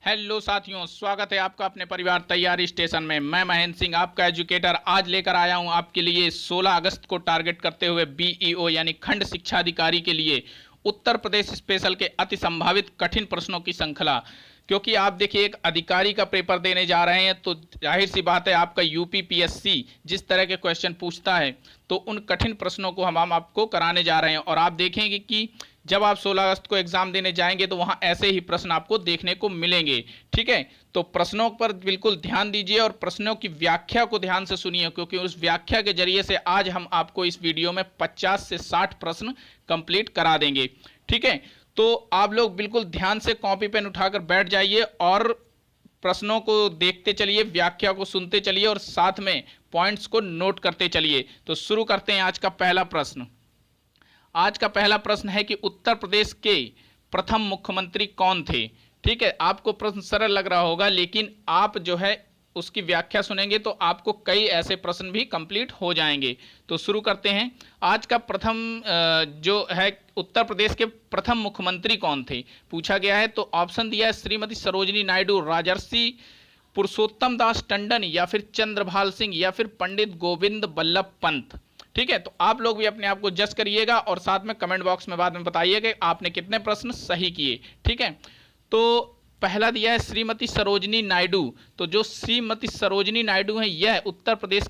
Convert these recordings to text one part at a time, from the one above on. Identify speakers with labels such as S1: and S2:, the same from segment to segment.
S1: Hello साथियों, स्वागत है आपका अपने परिवार तैयारी स्टेशन में। मैं महेंद्र सिंह, आपका एजुकेटर, आज लेकर आया हूं आपके लिए 16 अगस्त को टारगेट करते हुए बीईओ यानी खंड शिक्षा अधिकारी के लिए उत्तर प्रदेश स्पेशल के अति संभावित कठिन प्रश्नों की श्रृंखला। क्योंकि आप देखिए, एक अधिकारी का पेपर देने जा रहे हैं तो जाहिर सी बात है आपका यूपी पीएससी जिस तरह के क्वेश्चन पूछता है तो उन कठिन प्रश्नों को हम आपको कराने जा रहे हैं। और आप देखेंगे कि जब आप 16 अगस्त को एग्जाम देने जाएंगे तो वहां ऐसे ही प्रश्न आपको देखने को मिलेंगे। ठीक है, तो प्रश्नों पर बिल्कुल ध्यान दीजिए और प्रश्नों की व्याख्या को ध्यान से सुनिए, क्योंकि उस व्याख्या के जरिए से आज हम आपको इस वीडियो में 50 से 60 प्रश्न कंप्लीट करा देंगे। ठीक है, तो आप लोग बिल्कुल ध्यान से कॉपी पेन उठाकर बैठ जाइए और प्रश्नों को देखते चलिए, व्याख्या को सुनते चलिए और साथ में पॉइंट्स को नोट करते चलिए। तो शुरू करते हैं आज का पहला प्रश्न। आज का पहला प्रश्न है कि उत्तर प्रदेश के प्रथम मुख्यमंत्री कौन थे। ठीक है, आपको प्रश्न सरल लग रहा होगा, लेकिन आप जो है उसकी व्याख्या सुनेंगे तो आपको कई ऐसे प्रश्न भी कंप्लीट हो जाएंगे। तो शुरू करते हैं। आज का प्रथम जो है उत्तर प्रदेश के प्रथम मुख्यमंत्री कौन थे पूछा गया है। तो ऑप्शन दिया है श्रीमती सरोजिनी नायडू, राजर्षि पुरुषोत्तम दास टंडन, या फिर चंद्रभाल सिंह, या फिर पंडित गोविंद बल्लभ पंत। ठीक है, तो आप लोग भी अपने आप को जज करिएगा और साथ में कमेंट बॉक्स में बाद में बताइएगा आपने कितने प्रश्न सही किए। ठीक है, तो पहला दिया है श्रीमती सरोजिनी नायडू। तो जो श्रीमती सरोजिनी नायडू हैं यह उत्तर प्रदेश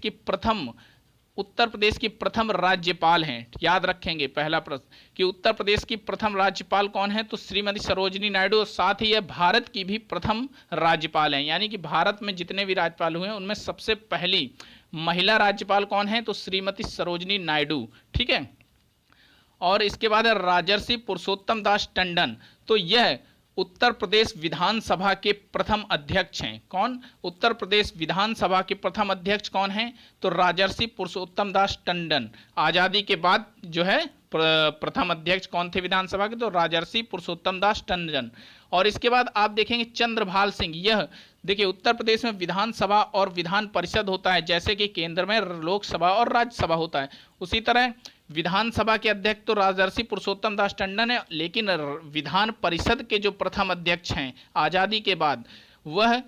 S1: की प्रथम राज्यपाल हैं। याद रखेंगे पहला प्रश्न कि उत्तर प्रदेश की प्रथम राज्यपाल कौन है, तो श्रीमती सरोजिनी नायडू। और साथ ही यह भारत की भी प्रथम राज्यपाल हैं, यानी कि भारत में जितने भी राज्यपाल हुए हैं उनमें सबसे पहली महिला राज्यपाल कौन है, तो श्रीमती सरोजिनी नायडू। ठीक है, और इसके बाद है राजर्षि पुरुषोत्तम दास टंडन। तो यह उत्तर प्रदेश विधानसभा के प्रथम अध्यक्ष हैं। कौन? उत्तर प्रदेश विधानसभा के प्रथम अध्यक्ष कौन हैं, तो राजर्षि पुरुषोत्तम दास टंडन। आजादी के बाद जो है प्रथम अध्यक्ष कौन थे विधानसभा के, तो राजर्षि पुरुषोत्तम दास टंडन। और इसके बाद आप देखेंगे चंद्रभाल सिंह। यह देखिए, उत्तर प्रदेश में विधानसभा और विधान परिषद होता है, जैसे कि केंद्र में लोकसभा और राज्यसभा होता है, उसी तरह विधानसभा के अध्यक्ष तो राजर्षि पुरुषोत्तम दास टंडन है, लेकिन विधान परिषद के जो प्रथम अध्यक्ष हैं आजादी के बाद वह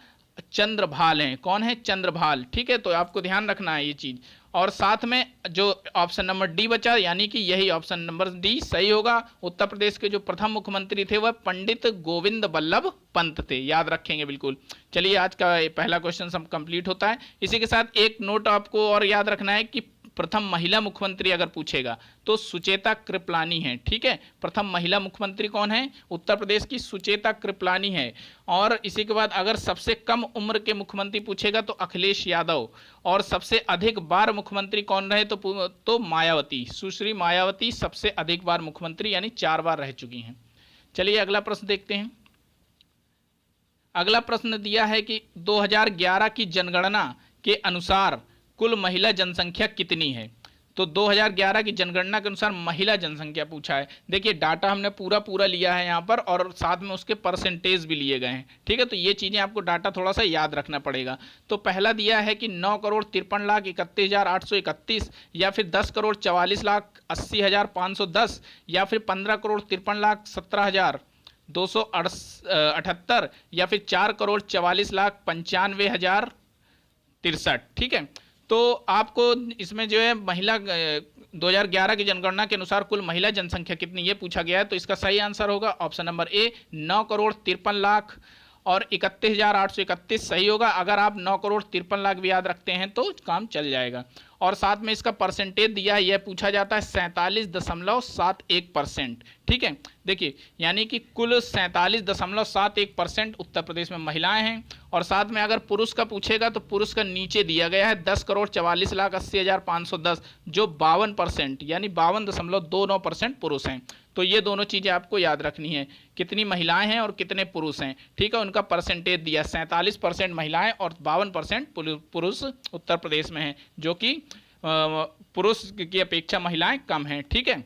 S1: चंद्रभाल हैं। कौन है? चंद्रभाल। ठीक है, तो आपको ध्यान रखना है ये चीज। और साथ में जो ऑप्शन नंबर डी बचा, यानी कि यही ऑप्शन नंबर डी सही होगा। उत्तर प्रदेश के जो प्रथम मुख्यमंत्री थे वह पंडित गोविंद बल्लभ पंत थे। याद रखेंगे बिल्कुल। चलिए, आज का पहला क्वेश्चन सब कंप्लीट होता है। इसी के साथ एक नोट आपको और याद रखना है कि प्रथम महिला मुख्यमंत्री अगर पूछेगा तो सुचेता कृपलानी है। ठीक है, प्रथम महिला मुख्यमंत्री कौन है? उत्तर प्रदेश की सुचेता कृपलानी है। और इसी के बाद अगर सबसे कम उम्र के मुख्यमंत्री पूछेगा तो अखिलेश यादव। और सबसे अधिक बार मुख्यमंत्री कौन रहे, तो मायावती, सुश्री मायावती सबसे अधिक बार मुख्यमंत्री यानी 4 बार रह चुकी हैं। चलिए अगला प्रश्न देखते हैं। अगला प्रश्न दिया है कि 2011 की जनगणना के अनुसार कुल महिला जनसंख्या कितनी है। तो 2011 की जनगणना के अनुसार महिला जनसंख्या पूछा है। देखिए, डाटा हमने पूरा लिया है यहाँ पर और साथ में उसके परसेंटेज भी लिए गए हैं। ठीक है, तो ये चीज़ें आपको डाटा थोड़ा सा याद रखना पड़ेगा। तो पहला दिया है कि 9,53,31,831, या फिर 10,44,80,510, या फिर 15,53,17,278, या फिर 4,44,95,063। ठीक है, तो आपको इसमें जो है महिला 2011 की जनगणना के अनुसार कुल महिला जनसंख्या कितनी ये पूछा गया है। तो इसका सही आंसर होगा ऑप्शन नंबर ए, 9,53,00,000 और 31,831 सही होगा। अगर आप 9,53,00,000 भी याद रखते हैं तो काम चल जाएगा। और साथ में इसका परसेंटेज दिया है, यह पूछा जाता है 47.71%। ठीक है, देखिए यानी कि कुल 47.71% उत्तर प्रदेश में महिलाएं हैं। और साथ में अगर पुरुष का पूछेगा तो पुरुष का नीचे दिया गया है 10,44,80,510, जो 52% यानी 52.29% पुरुष हैं। तो ये दोनों चीज़ें आपको याद रखनी है, कितनी महिलाएं हैं और कितने पुरुष हैं। ठीक है, उनका परसेंटेज दिया 47% महिलाएं और 52% पुरुष उत्तर प्रदेश में हैं, जो कि पुरुष की अपेक्षा महिलाएं कम हैं। ठीक है,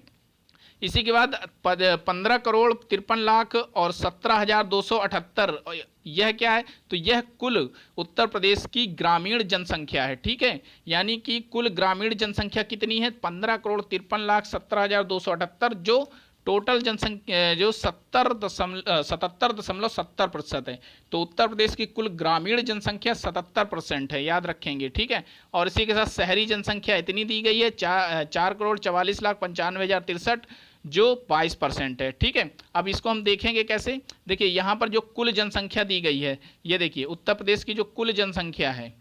S1: इसी के बाद 15,53,00,000 और 17,278, यह क्या है, तो यह कुल उत्तर प्रदेश की ग्रामीण जनसंख्या है। ठीक है, यानी कि कुल ग्रामीण जनसंख्या कितनी है, 15,53,00,000 17,278, जो टोटल जनसंख्या जो 77.70% है, तो उत्तर प्रदेश की कुल ग्रामीण जनसंख्या 77% है, याद रखेंगे, ठीक है। और इसी के साथ शहरी जनसंख्या इतनी दी गई है 4,44,95,063, जो 22% है, ठीक है। अब इसको हम देखेंगे कैसे, देखिए यहाँ पर जो कुल जनसंख्या दी गई है, ये देखिए उत्तर प्रदेश की जो कुल जनसंख्या है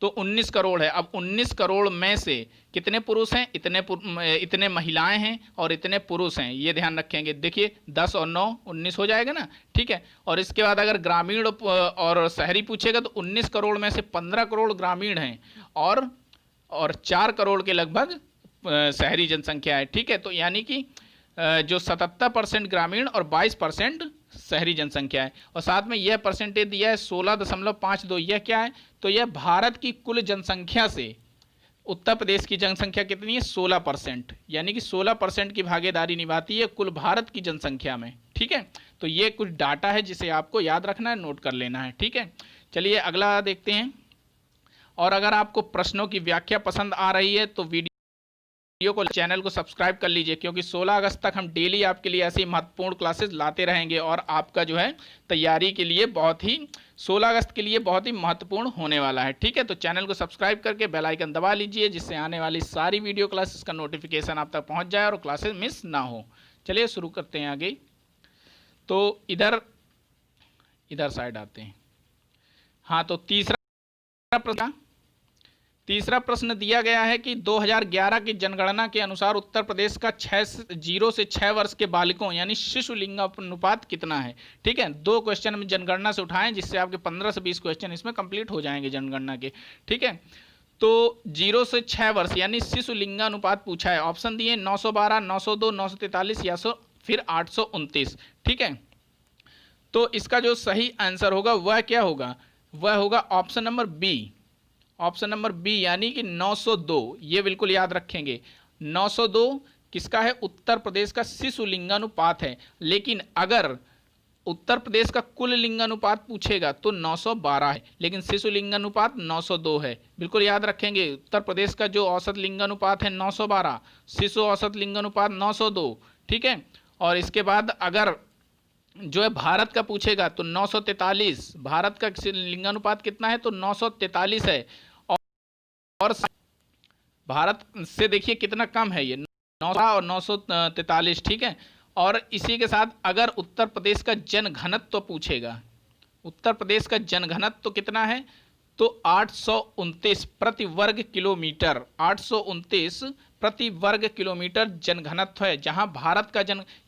S1: तो 19 करोड़ है। अब 19 करोड़ में से कितने पुरुष हैं, इतने महिलाएं हैं और इतने पुरुष हैं, ये ध्यान रखेंगे। देखिए 10 और 9 19 हो जाएगा ना, ठीक है। और इसके बाद अगर ग्रामीण और शहरी पूछेगा तो 19 करोड़ में से 15 करोड़ ग्रामीण हैं और 4 करोड़ के लगभग शहरी जनसंख्या है, ठीक है। तो यानी कि जो 77% ग्रामीण और 22% शहरी जनसंख्या है। और साथ में यह परसेंटेज दिया है 16.52, यह क्या है, तो यह भारत की कुल जनसंख्या से उत्तर प्रदेश की जनसंख्या कितनी है, 16%, यानी कि 16% की भागीदारी निभाती है कुल भारत की जनसंख्या में, ठीक है। तो ये कुछ डाटा है जिसे आपको याद रखना है, नोट कर लेना है, ठीक है। चलिए अगला देखते हैं। और अगर आपको प्रश्नों की व्याख्या पसंद आ रही है तो वीडियो को, चैनल को सब्सक्राइब कर लीजिए, क्योंकि 16 अगस्त तक हम डेली आपके लिए ऐसी महत्वपूर्ण क्लासेस लाते रहेंगे और आपका जो है तैयारी के लिए 16 अगस्त के लिए बहुत ही महत्वपूर्ण होने वाला है, ठीक है। तो चैनल को सब्सक्राइब करके बेल आइकन दबा लीजिए, जिससे आने वाली सारी वीडियो क्लासेस का नोटिफिकेशन आप तक पहुंच जाए और क्लासेस मिस ना हो। चलिए शुरू करते हैं आगे। तो इधर साइड आते हैं। हाँ, तो तीसरा प्रश्न दिया गया है कि 2011 की जनगणना के अनुसार उत्तर प्रदेश का 0 से 6 वर्ष के बालकों यानी शिशु लिंगानुपात कितना है, ठीक है। 2 क्वेश्चन हम जनगणना से उठाएं, जिससे आपके 15 से 20 क्वेश्चन इसमें कंप्लीट हो जाएंगे जनगणना के, ठीक है। तो 0 से 6 वर्ष यानी शिशु लिंगानुपात पूछा है। ऑप्शन दिए 912, 902, 943 या फिर 829, ठीक है। तो इसका जो सही आंसर होगा वह क्या होगा, वह होगा option number B. Option number B यानी कि 902, ये बिल्कुल याद रखेंगे। 902 किसका है, उत्तर प्रदेश का शिशु लिंगानुपात है। लेकिन अगर उत्तर प्रदेश का कुल लिंगानुपात पूछेगा तो 912 है, लेकिन शिशु लिंगानुपात 902 है, बिल्कुल याद रखेंगे। उत्तर प्रदेश का जो औसत लिंगानुपात है 912, शिशु औसत लिंगानुपात 902, ठीक है। और इसके बाद अगर जो है भारत का पूछेगा तो 943, भारत का लिंगानुपात कितना है, तो 943 है। और भारत से देखिए कितना कम है, ये 9 और 943, ठीक है। और इसी के साथ अगर उत्तर प्रदेश का जनघनत्व पूछेगा, उत्तर प्रदेश का जनघनत्व कितना है, तो 829 प्रति वर्ग किलोमीटर, 829 प्रति वर्ग किलोमीटर जनघनत्व है। जहां भारत का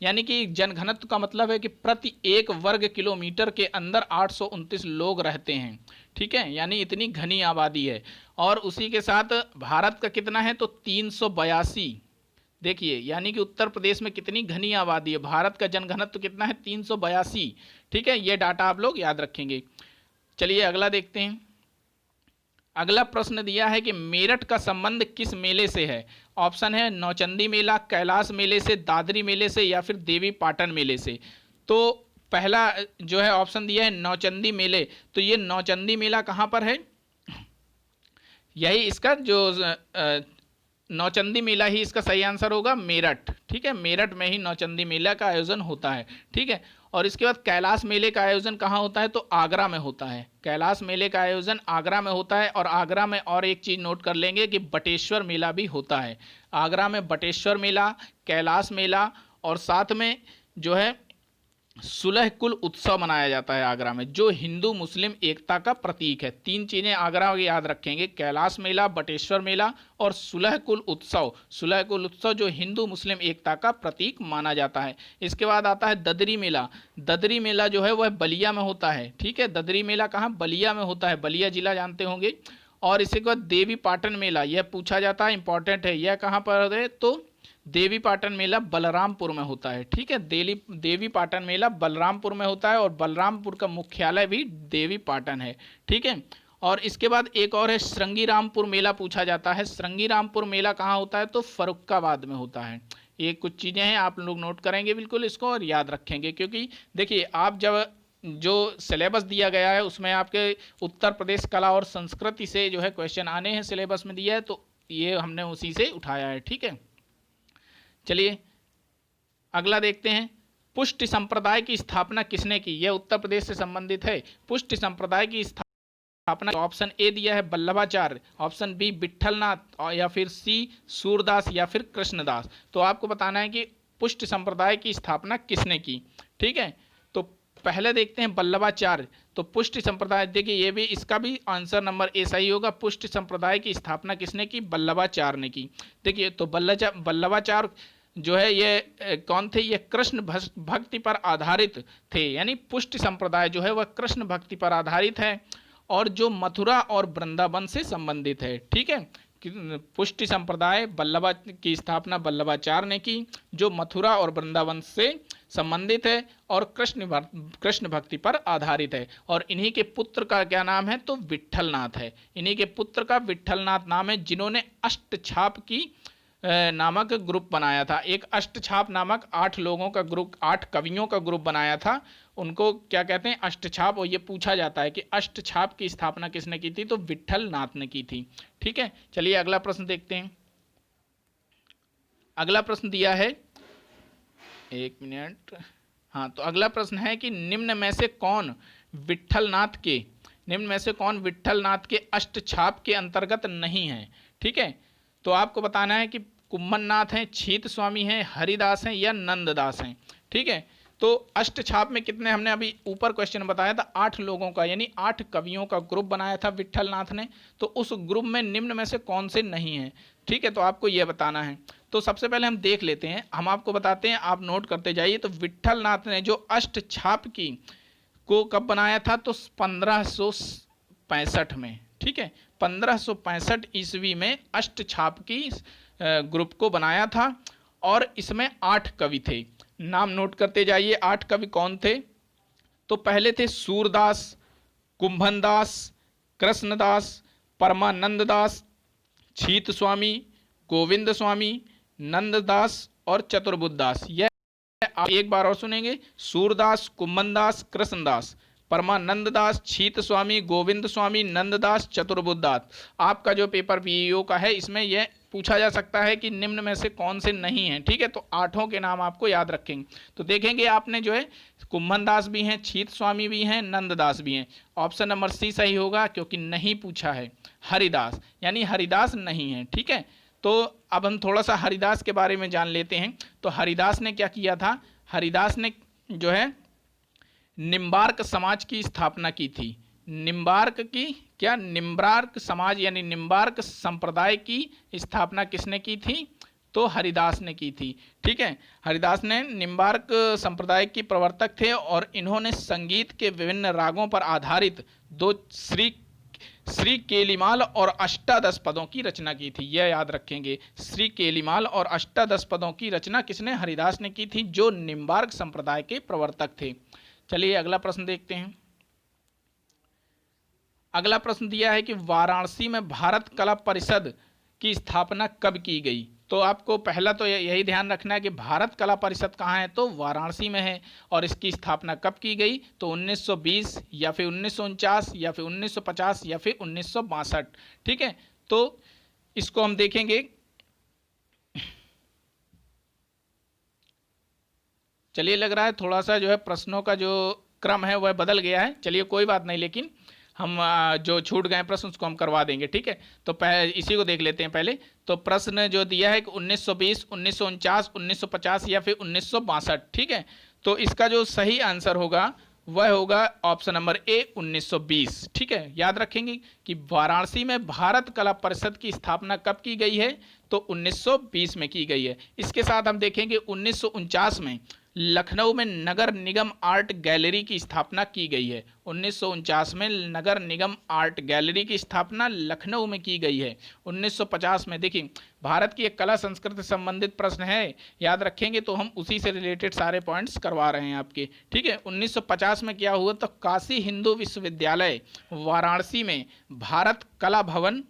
S1: यानी कि जनघनत्व का मतलब है कि प्रति 1 वर्ग किलोमीटर के अंदर 829 लोग रहते हैं, ठीक है, यानी इतनी घनी आबादी है। और उसी के साथ भारत का कितना है, तो 382, देखिए यानी कि उत्तर प्रदेश में कितनी घनी आबादी है, भारत का जनघनत्व कितना है, 382, ठीक है। ये डाटा आप लोग याद रखेंगे। चलिए अगला देखते हैं। अगला प्रश्न दिया है कि मेरठ का संबंध किस मेले से है। ऑप्शन है नौचंदी मेला, कैलाश मेले से, दादरी मेले से या फिर देवी पाटन मेले से। तो पहला जो है ऑप्शन दिया है नौचंदी मेले, तो ये नौचंदी मेला कहाँ पर है, यही इसका जो नौचंदी मेला ही इसका सही आंसर होगा, मेरठ, ठीक है। मेरठ में ही नौचंदी मेला का आयोजन होता है, ठीक है। और इसके बाद कैलाश मेले का आयोजन कहाँ होता है, तो आगरा में होता है। कैलाश मेले का आयोजन आगरा में होता है। और आगरा में और एक चीज़ नोट कर लेंगे कि बटेश्वर मेला भी होता है। आगरा में बटेश्वर मेला, कैलाश मेला और साथ में जो है सुलह कुल उत्सव मनाया जाता है आगरा में, जो हिंदू मुस्लिम एकता का प्रतीक है। 3 चीज़ें आगरा की याद रखेंगे, कैलाश मेला, बटेश्वर मेला और सुलह कुल उत्सव। सुलह कुल उत्सव जो हिंदू मुस्लिम एकता का प्रतीक माना जाता है। इसके बाद आता है ददरी मेला। ददरी मेला जो है वह बलिया में होता है, ठीक है। ददरी मेला कहाँ, बलिया में होता है, बलिया जिला जानते होंगे। और इसके बाद देवी पाटन मेला, यह पूछा जाता है, इंपॉर्टेंट है, यह कहाँ पर है, तो देवी पाटन मेला बलरामपुर में होता है, ठीक है। देवी पाटन मेला बलरामपुर में होता है और बलरामपुर का मुख्यालय भी देवी पाटन है, ठीक है। और इसके बाद एक और है श्रृंगीरामपुर मेला पूछा जाता है। श्रृंगीरामपुर मेला कहाँ होता है, तो फर्रुखाबाद में होता है। ये कुछ चीज़ें हैं, आप लोग नोट करेंगे बिल्कुल इसको और याद रखेंगे, क्योंकि देखिए आप जब जो सिलेबस दिया गया है उसमें आपके उत्तर प्रदेश कला और संस्कृति से जो है क्वेश्चन आने हैं, सिलेबस में दिया है, तो ये हमने उसी से उठाया है, ठीक है। चलिए अगला देखते हैं, पुष्टि संप्रदाय की स्थापना किसने की? यह उत्तर प्रदेश से संबंधित है। पुष्टि संप्रदाय की स्थापना ऑप्शन ए दिया है वल्लभाचार्य, ऑप्शन बी विट्ठलनाथ, या फिर सी सूरदास, या फिर कृष्णदास। तो आपको बताना है कि पुष्टि संप्रदाय की स्थापना किसने की। ठीक है, तो पहले देखते हैं वल्लभाचार्य। तो पुष्टि संप्रदाय, देखिए ये भी, इसका भी आंसर नंबर ए सही होगा। पुष्टि संप्रदाय की स्थापना किसने की? वल्लभाचार्य ने की। देखिए तो वल्लभाचार्य जो है ये कौन थे? ये कृष्ण भक्ति पर आधारित थे, यानी पुष्टि संप्रदाय जो है वह कृष्ण भक्ति पर आधारित है और जो मथुरा और वृंदावन से संबंधित है। ठीक है, पुष्टि संप्रदाय वल्लभा की स्थापना वल्लभाचार्य ने की, जो मथुरा और वृंदावन से संबंधित है और कृष्ण भक्ति पर आधारित है। और इन्हीं के पुत्र का क्या नाम है? तो विट्ठलनाथ है। इन्हीं के पुत्र का विट्ठलनाथ नाम है, जिन्होंने अष्टछाप की नामक ग्रुप बनाया था। एक अष्टछाप नामक 8 लोगों का ग्रुप, 8 कवियों का ग्रुप बनाया था। उनको क्या कहते हैं? अष्टछाप। और ये पूछा जाता है कि अष्टछाप की स्थापना किसने की थी? तो विट्ठलनाथ ने की थी। ठीक है, चलिए अगला प्रश्न देखते हैं। अगला प्रश्न दिया है, एक मिनट, हाँ, तो अगला प्रश्न है कि निम्न में से कौन विट्ठलनाथ के अष्टछाप के अंतर्गत नहीं है? ठीक है, तो आपको बताना है कि कुम्भननाथ हैं, छीत स्वामी हैं, हरिदास हैं या नंददास हैं। ठीक है, तो अष्टछाप में कितने, हमने अभी ऊपर क्वेश्चन बताया था 8 लोगों का, यानी 8 कवियों का ग्रुप बनाया था विट्ठलनाथ ने। तो उस ग्रुप में निम्न में से कौन से नहीं है? ठीक है, तो आपको यह बताना है। तो सबसे पहले हम देख लेते हैं, हम आपको बताते हैं, आप नोट करते जाइए। तो विट्ठलनाथ ने जो अष्टछाप की को कब बनाया था? तो 1565 में। ठीक है, 1565 ईस्वी में अष्टछाप की ग्रुप को बनाया था और इसमें 8 कवि थे। नाम नोट करते जाइए, 8 कवि कौन थे? तो पहले थे सूरदास, कुंभनदास, कृष्णदास, परमानंददास, छीत स्वामी, गोविंद स्वामी, नंददास और चतुर्बुद्धदास। यह आप एक बार और सुनेंगे, सूरदास, कुंभनदास, कृष्णदास, परमानंददास, छीत स्वामी, गोविंद स्वामी, नंददास, चतुर्बुद्धदास। आपका जो पेपर पीईओ का है इसमें यह पूछा जा सकता है कि निम्न में से कौन से नहीं हैं। ठीक है, तो 8 के नाम आपको याद रखेंगे। तो देखेंगे आपने जो है कुंभनदास भी हैं, छीत स्वामी भी हैं, नंददास भी हैं। ऑप्शन नंबर सी सही होगा, क्योंकि नहीं पूछा है। हरिदास, यानी हरिदास नहीं है। ठीक है, तो अब हम थोड़ा सा हरिदास के बारे में जान लेते हैं। तो हरिदास ने क्या किया था? हरिदास ने जो है निम्बार्क समाज की स्थापना की थी। निम्बार्क की क्या? निम्बार्क समाज यानी निम्बार्क संप्रदाय की स्थापना किसने की थी? तो हरिदास ने की थी। ठीक है, हरिदास ने निम्बार्क संप्रदाय की प्रवर्तक थे और इन्होंने संगीत के विभिन्न रागों पर आधारित 2 श्री केलीमाल और अष्टादश पदों की रचना की थी। यह याद रखेंगे, श्री केलीमाल और अष्टादश पदों की रचना किसने? हरिदास ने की थी, जो निम्बार्क संप्रदाय के प्रवर्तक थे। चलिए अगला प्रश्न देखते हैं। अगला प्रश्न दिया है कि वाराणसी में भारत कला परिषद की स्थापना कब की गई? तो आपको पहला तो यही ध्यान रखना है कि भारत कला परिषद कहाँ है? तो वाराणसी में है। और इसकी स्थापना कब की गई? तो 1920 या फिर 1949 या फिर 1950 या फिर 1962। ठीक है, तो इसको हम देखेंगे। चलिए, लग रहा है थोड़ा सा जो है प्रश्नों का जो क्रम है वह बदल गया है। चलिए कोई बात नहीं, लेकिन हम जो छूट गए प्रश्न उसको हम करवा देंगे। ठीक है, तो इसी को देख लेते हैं पहले। तो प्रश्न जो दिया है कि 1920, 1949, 1950 या फिर 1962। ठीक है, तो इसका जो सही आंसर होगा वह होगा ऑप्शन नंबर ए 1920। ठीक है, याद रखेंगे कि वाराणसी में भारत कला परिषद की स्थापना कब की गई है? तो 1920 में की गई है। इसके साथ हम देखेंगे 1949 में लखनऊ में नगर निगम आर्ट गैलरी की स्थापना की गई है। 1949 में नगर निगम आर्ट गैलरी की स्थापना लखनऊ में की गई है। 1950 में देखिए, भारत की एक कला संस्कृति से संबंधित प्रश्न है, याद रखेंगे तो हम उसी से रिलेटेड सारे पॉइंट्स करवा रहे हैं आपके। ठीक है, 1950 में क्या हुआ? तो काशी हिंदू विश्वविद्यालय वाराणसी में भारत कला भवन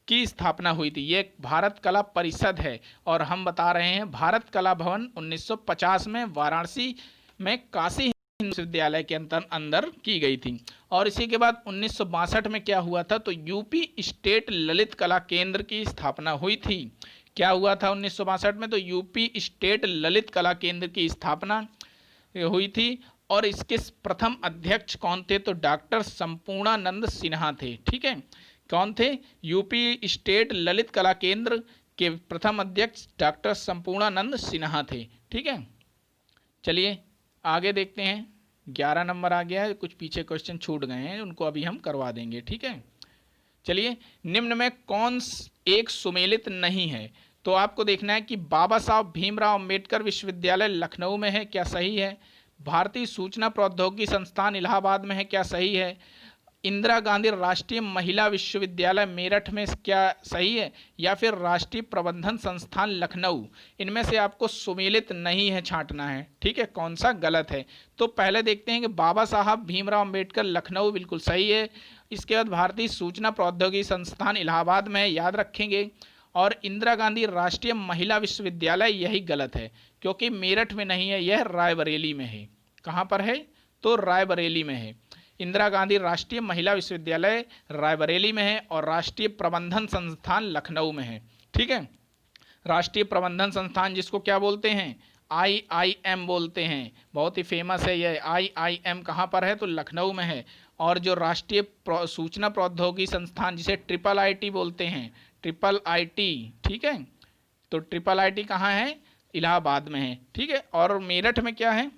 S1: की स्थापना हुई थी। ये भारत कला परिषद है और हम बता रहे हैं भारत कला भवन 1950 में वाराणसी में काशी हिंदू विश्वविद्यालय के अंदर की गई थी। और इसी के बाद 1962 में क्या हुआ था? तो यूपी स्टेट ललित कला केंद्र की स्थापना हुई थी। क्या हुआ था 1962 में? तो यूपी स्टेट ललित कला केंद्र की स्थापना हुई थी और इसके प्रथम अध्यक्ष कौन थे? तो डॉक्टर संपूर्णानंद सिन्हा थे। ठीक है, कौन थे? यूपी स्टेट ललित कला केंद्र के प्रथम अध्यक्ष डॉक्टर संपूर्णानंद सिन्हा थे। ठीक है, चलिए आगे देखते हैं। 11 नंबर आ गया है, कुछ पीछे क्वेश्चन छूट गए हैं, उनको अभी हम करवा देंगे। ठीक है, चलिए, निम्न में कौन एक सुमेलित नहीं है? तो आपको देखना है कि बाबा साहब भीमराव अंबेडकर विश्वविद्यालय लखनऊ में है, क्या सही है? भारतीय सूचना प्रौद्योगिकी संस्थान इलाहाबाद में है, क्या सही है? इंदिरा गांधी राष्ट्रीय महिला विश्वविद्यालय मेरठ में, क्या सही है? या फिर राष्ट्रीय प्रबंधन संस्थान लखनऊ, इनमें से आपको सुमेलित नहीं है छांटना है। ठीक है, कौन सा गलत है? तो पहले देखते हैं कि बाबा साहब भीमराव अंबेडकर लखनऊ बिल्कुल सही है। इसके बाद भारतीय सूचना प्रौद्योगिकी संस्थान इलाहाबाद में है, याद रखेंगे। और इंदिरा गांधी राष्ट्रीय महिला विश्वविद्यालय, यही गलत है क्योंकि मेरठ में नहीं है, यह रायबरेली में है। कहाँ पर है? तो रायबरेली में है। इंदिरा गांधी राष्ट्रीय महिला विश्वविद्यालय रायबरेली में है और राष्ट्रीय प्रबंधन संस्थान लखनऊ में है। ठीक है, राष्ट्रीय प्रबंधन संस्थान जिसको क्या बोलते हैं? IIM बोलते हैं, बहुत ही फेमस है यह। IIM कहाँ पर है? तो लखनऊ में है। और जो राष्ट्रीय सूचना प्रौद्योगिकी संस्थान जिसे IIIT बोलते हैं, IIIT, ठीक है, तो IIIT कहाँ है? इलाहाबाद में है। ठीक है, और मेरठ में क्या है?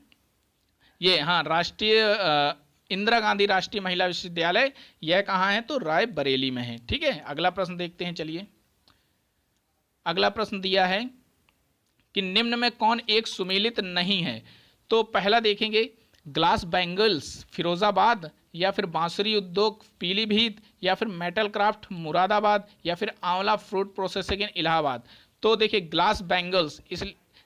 S1: ये हाँ, राष्ट्रीय इंदिरा गांधी राष्ट्रीय महिला विश्वविद्यालय, यह कहाँ है? तो रायबरेली में है। ठीक है, अगला प्रश्न देखते हैं। चलिए, अगला प्रश्न दिया है कि निम्न में कौन एक सुमेलित नहीं है? तो पहला देखेंगे, ग्लास बैंगल्स फिरोजाबाद, या फिर बांसुरी उद्योग पीलीभीत, या फिर मेटल क्राफ्ट मुरादाबाद, या फिर आंवला फ्रूट प्रोसेसिंग इन इलाहाबाद। तो देखिए, ग्लास बैंगल्स, इस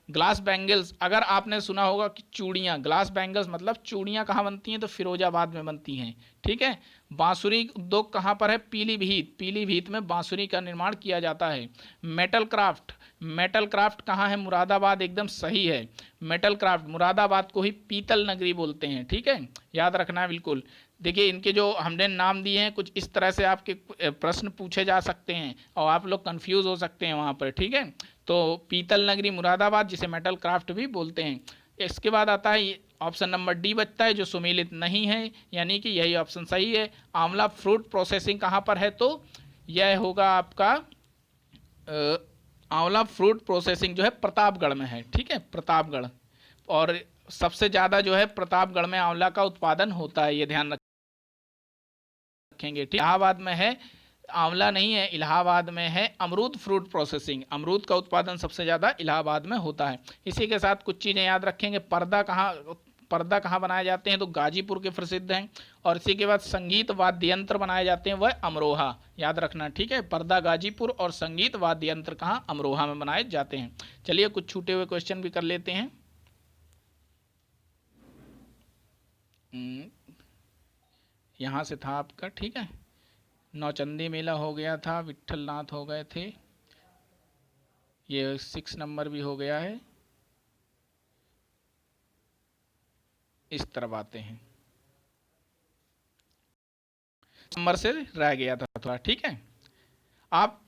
S1: ग्लास बैंगल्स, अगर आपने सुना होगा कि चूड़ियाँ, ग्लास बैंगल्स मतलब चूड़ियाँ कहाँ बनती हैं? तो फिरोजाबाद में बनती हैं। ठीक है, बांसुरी उद्योग कहाँ पर है? पीलीभीत, पीलीभीत में बांसुरी का निर्माण किया जाता है। मेटल क्राफ्ट, मेटल क्राफ्ट कहाँ है? मुरादाबाद, एकदम सही है। मेटल क्राफ्ट, मुरादाबाद को ही पीतल नगरी बोलते हैं। ठीक है, याद रखना है बिल्कुल। देखिए, इनके जो हमने नाम दिए हैं, कुछ इस तरह से आपके प्रश्न पूछे जा सकते हैं और आप लोग कंफ्यूज हो सकते हैं वहाँ पर। ठीक है, तो पीतल नगरी मुरादाबाद, जिसे मेटल क्राफ्ट भी बोलते हैं। इसके बाद आता है ऑप्शन नंबर डी बचता है, जो सुमेलित नहीं है, यानी कि यही ऑप्शन सही है। आंवला फ्रूट प्रोसेसिंग कहाँ पर है? तो यह होगा आपका आंवला फ्रूट प्रोसेसिंग जो है प्रतापगढ़ में है। ठीक है, प्रतापगढ़, और सबसे ज़्यादा जो है प्रतापगढ़ में आंवला का उत्पादन होता है, ये ध्यान रखेंगे। ठीक, इलाहाबाद में है, आंवला नहीं है, इलाहाबाद में है अमरूद फ्रूट प्रोसेसिंग, अमरूद का उत्पादन सबसे ज़्यादा इलाहाबाद में होता है। इसी के साथ कुछ चीज़ें याद रखेंगे, पर्दा कहाँ बनाए जाते हैं? तो गाजीपुर के प्रसिद्ध हैं। और इसी के बाद संगीत वाद्य यंत्र बनाए जाते हैं, वह अमरोहा, याद रखना। ठीक है, पर्दा गाजीपुर और संगीत वाद्य यंत्र कहाँ? अमरोहा में बनाए जाते हैं। चलिए, कुछ छूटे हुए क्वेश्चन भी कर लेते हैं। यहाँ से था आपका, ठीक है, नौचंदी मेला हो गया था, विट्ठल नाथ हो गए थे, ये 6 नंबर भी हो गया है। इस तरफ आते हैं, नंबर से रह गया था थोड़ा। ठीक है, आप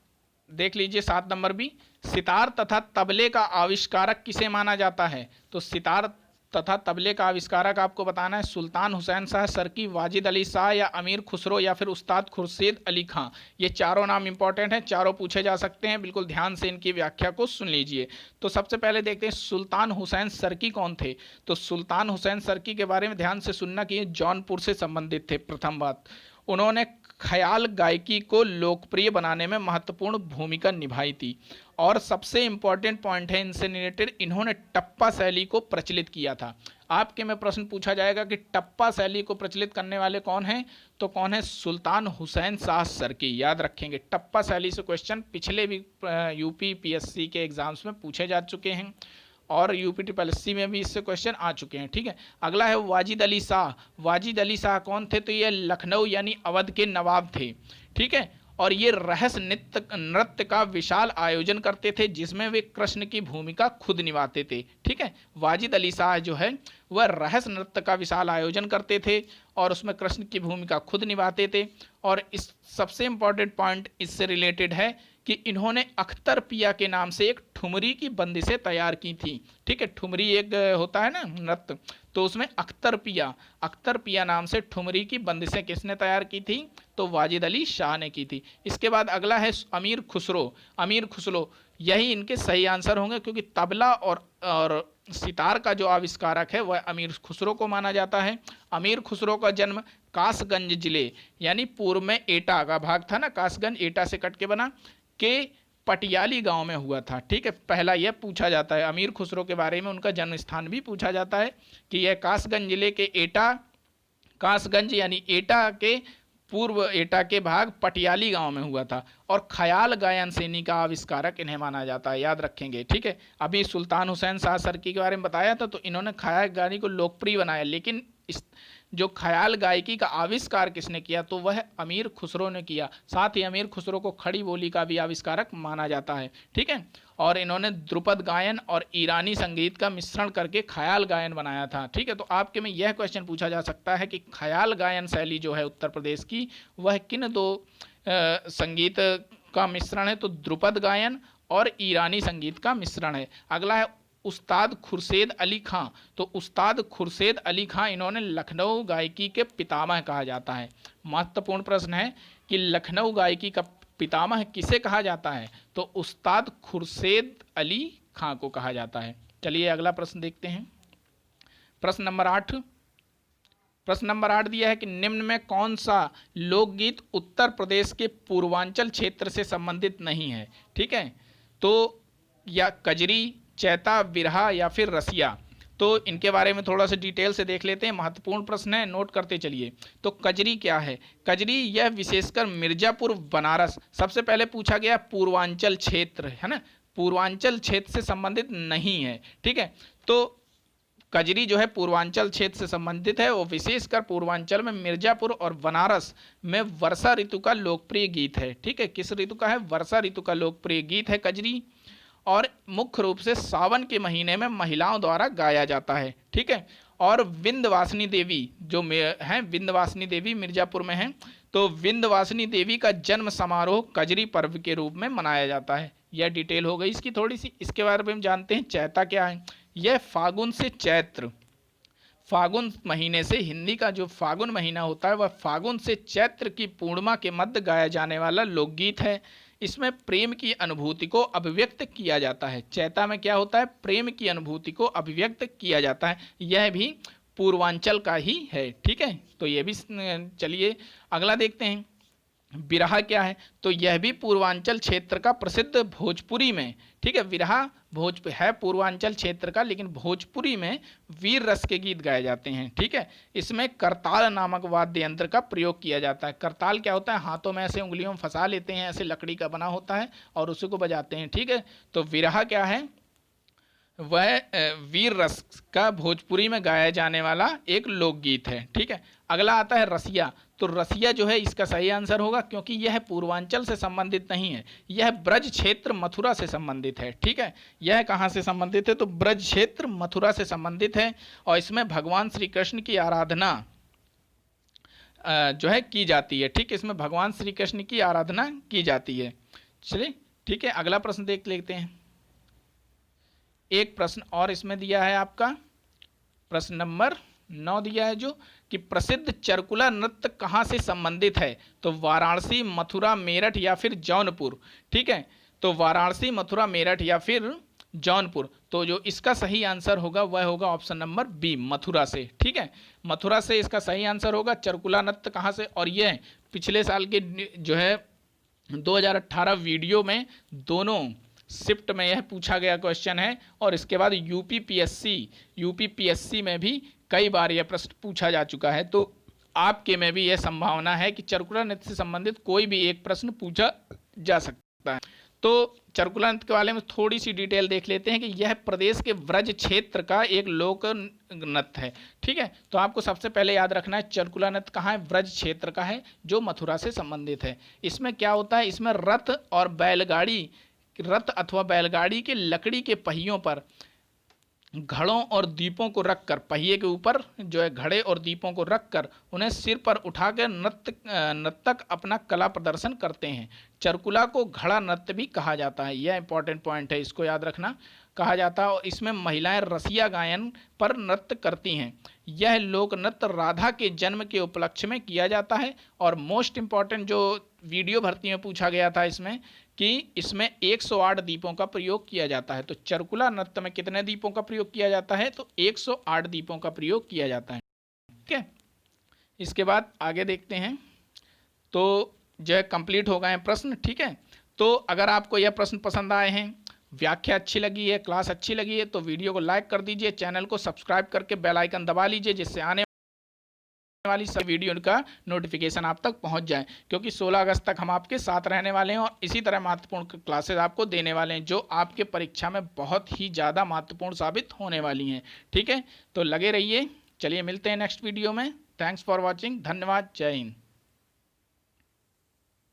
S1: देख लीजिए 7 नंबर भी, सितार तथा तबले का आविष्कारक किसे माना जाता है? तो सितार तथा तबले का आविष्कारक आपको बताना है सुल्तान हुसैन शाह सरकी, वाजिद अली शाह, या अमीर खुसरो, या फिर उस्ताद खुर्शीद अली खां। ये चारों नाम इंपॉर्टेंट हैं, चारों पूछे जा सकते हैं, बिल्कुल ध्यान से इनकी व्याख्या को सुन लीजिए। तो सबसे पहले देखते हैं सुल्तान हुसैन सरकी कौन थे? तो सुल्तान हुसैन सरकी के बारे में ध्यान से सुनना कि ये जौनपुर से संबंधित थे। प्रथम बात, उन्होंने ख्याल गायकी को लोकप्रिय बनाने में महत्वपूर्ण भूमिका निभाई थी। और सबसे इंपॉर्टेंट पॉइंट है इनसे रिलेटेड, इन्होंने टप्पा शैली को प्रचलित किया था। आपके में प्रश्न पूछा जाएगा कि टप्पा शैली को प्रचलित करने वाले कौन हैं? तो कौन है? सुल्तान हुसैन शाह सरकी, याद रखेंगे। टप्पा शैली से क्वेश्चन पिछले भी यूपी PSC के एग्जाम्स में पूछे जा चुके हैं और UPSSC में भी इससे क्वेश्चन आ चुके हैं। ठीक है, अगला है वाजिद अली शाह। वाजिद अली शाह कौन थे? तो ये लखनऊ यानी अवध के नवाब थे। ठीक है, और ये रहस्य नृत्य का विशाल आयोजन करते थे, जिसमें वे कृष्ण की भूमिका खुद निभाते थे। ठीक है, वाजिद अली शाह जो है वह रहस्य नृत्य का विशाल आयोजन करते थे और उसमें कृष्ण की भूमिका खुद निभाते थे। और इस सबसे इम्पॉर्टेंट पॉइंट इससे रिलेटेड है कि इन्होंने अख्तर पिया के नाम से एक ठुमरी की बंदिशें तैयार की थी। ठीक है, ठुमरी एक होता है ना नृत्य, तो उसमें अख्तर पिया नाम से ठुमरी की बंदिशें किसने तैयार की थी? तो वाजिद अली शाह ने की थी। इसके बाद अगला है अमीर खुसरो। यही इनके सही आंसर होंगे, क्योंकि तबला और सितार का जो आविष्कारक है वह अमीर खुसरो को माना जाता है। अमीर खुसरो का जन्म कासगंज जिले, यानी पूर्व में एटा का भाग था ना, कासगंज एटा से कट के बना, के पटियाली गांव में हुआ था। ठीक है, पहला यह पूछा जाता है अमीर खुसरो के बारे में, उनका जन्म स्थान भी पूछा जाता है कि यह कासगंज जिले के एटा, कासगंज यानी एटा के पूर्व एटा के भाग पटियाली गांव में हुआ था। और ख्याल गायन शैली का आविष्कारक इन्हें माना जाता है, याद रखेंगे। ठीक है, अभी सुल्तान हुसैन शाह सरकी के बारे में बताया था, तो इन्होंने ख्याल गायनी को लोकप्रिय बनाया, लेकिन इस जो ख्याल गायकी का आविष्कार किसने किया? तो वह अमीर खुसरो ने किया। साथ ही अमीर खुसरो को खड़ी बोली का भी आविष्कारक माना जाता है। ठीक है, और इन्होंने ध्रुपद गायन और ईरानी संगीत का मिश्रण करके ख्याल गायन बनाया था। ठीक है, तो आपके में यह क्वेश्चन पूछा जा सकता है कि ख्याल गायन शैली जो है उत्तर प्रदेश की, वह किन दो संगीत का मिश्रण है? तो ध्रुपद गायन और ईरानी संगीत का मिश्रण है। अगला है उस्ताद खुर्शेद अली खां। तो उस्ताद खुर्शेद अली खां, इन्होंने लखनऊ गायकी के पितामह कहा जाता है। महत्वपूर्ण प्रश्न है कि लखनऊ गायकी का पितामह किसे कहा जाता है? तो उस्ताद खुर्शेद अली खां को कहा जाता है। चलिए अगला प्रश्न देखते हैं। प्रश्न नंबर 8 दिया है कि निम्न में कौन सा लोकगीत उत्तर प्रदेश के पूर्वांचल क्षेत्र से संबंधित नहीं है? ठीक है, तो या कजरी, चैता, बिरहा या फिर रसिया। तो इनके बारे में थोड़ा सा डिटेल से देख लेते हैं, महत्वपूर्ण प्रश्न है, नोट करते चलिए। तो कजरी क्या है? कजरी यह विशेषकर मिर्जापुर, बनारस, सबसे पहले पूछा गया पूर्वांचल क्षेत्र है ना, पूर्वांचल क्षेत्र से संबंधित नहीं है। ठीक है, तो कजरी जो है पूर्वांचल क्षेत्र से संबंधित है, और विशेषकर पूर्वांचल में मिर्जापुर और बनारस में वर्षा ऋतु का लोकप्रिय गीत है। ठीक है, किस ऋतु का है? वर्षा ऋतु का लोकप्रिय गीत है कजरी, और मुख्य रूप से सावन के महीने में महिलाओं द्वारा गाया जाता है। ठीक है, और विंध्यवासिनी देवी जो हैं, विंध्यवासिनी देवी मिर्जापुर में हैं, तो विंध्यवासिनी देवी का जन्म समारोह कजरी पर्व के रूप में मनाया जाता है। यह डिटेल हो गई इसकी थोड़ी सी। इसके बारे में हम जानते हैं चैता क्या है। यह फागुन से चैत्र, फागुन महीने से, हिंदी का जो फागुन महीना होता है वह फागुन से चैत्र की पूर्णिमा के मध्य गाया जाने वाला लोकगीत है। इसमें प्रेम की अनुभूति को अभिव्यक्त किया जाता है। चैता में क्या होता है? प्रेम की अनुभूति को अभिव्यक्त किया जाता है। यह भी पूर्वांचल का ही है। ठीक है, तो यह भी चलिए अगला देखते हैं। बिरहा क्या है? तो यह भी पूर्वांचल क्षेत्र का प्रसिद्ध भोजपुरी में, ठीक है, बिरहा भोजपुरी है पूर्वांचल क्षेत्र का, लेकिन भोजपुरी में वीर रस के गीत गाए जाते हैं। ठीक है, इसमें करताल नामक वाद्य यंत्र का प्रयोग किया जाता है। करताल क्या होता है? हाथों में ऐसे उंगलियों में फंसा लेते हैं, ऐसे लकड़ी का बना होता है और उसी को बजाते हैं। ठीक है, तो बिरहा क्या है? वह वीर रस का भोजपुरी में गाया जाने वाला एक लोकगीत है। ठीक है, अगला आता है रसिया। तो रसिया जो है इसका सही आंसर होगा, क्योंकि यह पूर्वांचल से संबंधित नहीं है, यह ब्रज क्षेत्र मथुरा से संबंधित है। ठीक है, यह कहाँ से संबंधित है? तो ब्रज क्षेत्र मथुरा से संबंधित है, और इसमें भगवान श्री कृष्ण की आराधना जो है की जाती है। ठीक है, इसमें भगवान श्री कृष्ण की आराधना की जाती है। चलिए ठीक है, अगला प्रश्न देख लेते हैं। एक प्रश्न और इसमें दिया है आपका, प्रश्न नंबर 9 दिया है जो कि प्रसिद्ध चरकुला नृत्य कहाँ से संबंधित है? तो वाराणसी, मथुरा, मेरठ या फिर जौनपुर। ठीक है, तो वाराणसी, मथुरा, मेरठ या फिर जौनपुर। तो जो इसका सही आंसर होगा वह होगा ऑप्शन नंबर बी, मथुरा से। ठीक है, मथुरा से इसका सही आंसर होगा। चरकुला नृत्य कहाँ से? और यह पिछले साल के जो है 2018 वीडियो में दोनों शिफ्ट में यह पूछा गया क्वेश्चन है, और इसके बाद यूपीपीएससी में भी कई बार यह प्रश्न पूछा जा चुका है। तो आपके में भी यह संभावना है कि चरकुला नृत्य से संबंधित कोई भी एक प्रश्न पूछा जा सकता है। तो चरकुला नृत्य के बारे में थोड़ी सी डिटेल देख लेते हैं कि यह प्रदेश के व्रज क्षेत्र का एक लोक नृत्य है। ठीक है, तो आपको सबसे पहले याद रखना है चरकुला नृत्य कहाँ है? व्रज क्षेत्र का है, जो मथुरा से संबंधित है। इसमें क्या होता है? इसमें रथ और बैलगाड़ी, रथ अथवा बैलगाड़ी के लकड़ी के पहियों पर घड़ों और दीपों को रखकर, पहिए के ऊपर जो है घड़े और दीपों को रखकर उन्हें सिर पर उठाकर नर्तक अपना कला प्रदर्शन करते हैं। चरकुला को घड़ा नृत्य भी कहा जाता है। यह इंपॉर्टेंट पॉइंट है, इसको याद रखना, कहा जाता है। और इसमें महिलाएं रसिया गायन पर नृत्य करती हैं। यह लोक नृत्य राधा के जन्म के उपलक्ष्य में किया जाता है। और मोस्ट इंपॉर्टेंट जो वीडियो भर्ती में पूछा गया था इसमें, कि इसमें 108 दीपों का प्रयोग किया जाता है। तो चरकुला नृत्य में कितने दीपों का प्रयोग किया जाता है? तो 108 दीपों का प्रयोग किया जाता है। ठीक है, इसके बाद आगे देखते हैं। तो जो है कंप्लीट हो गए हैं प्रश्न। ठीक है, तो अगर आपको यह प्रश्न पसंद आए हैं, व्याख्या अच्छी लगी है, क्लास अच्छी लगी है, तो वीडियो को लाइक कर दीजिए, चैनल को सब्सक्राइब करके बेल आइकन दबा लीजिए, जिससे आने वाली सभी वीडियो का नोटिफिकेशन आप तक पहुंच जाए। क्योंकि 16 अगस्त तक हम आपके साथ रहने वाले हैं और इसी तरह महत्वपूर्ण क्लासेस आपको देने वाले हैं, जो आपके परीक्षा में बहुत ही ज़्यादा महत्वपूर्ण साबित होने वाली हैं। ठीक है, तो लगे रहिए। चलिए मिलते हैं नेक्स्ट वीडियो में। Thanks for watching. धन्यवाद। जय हिंद।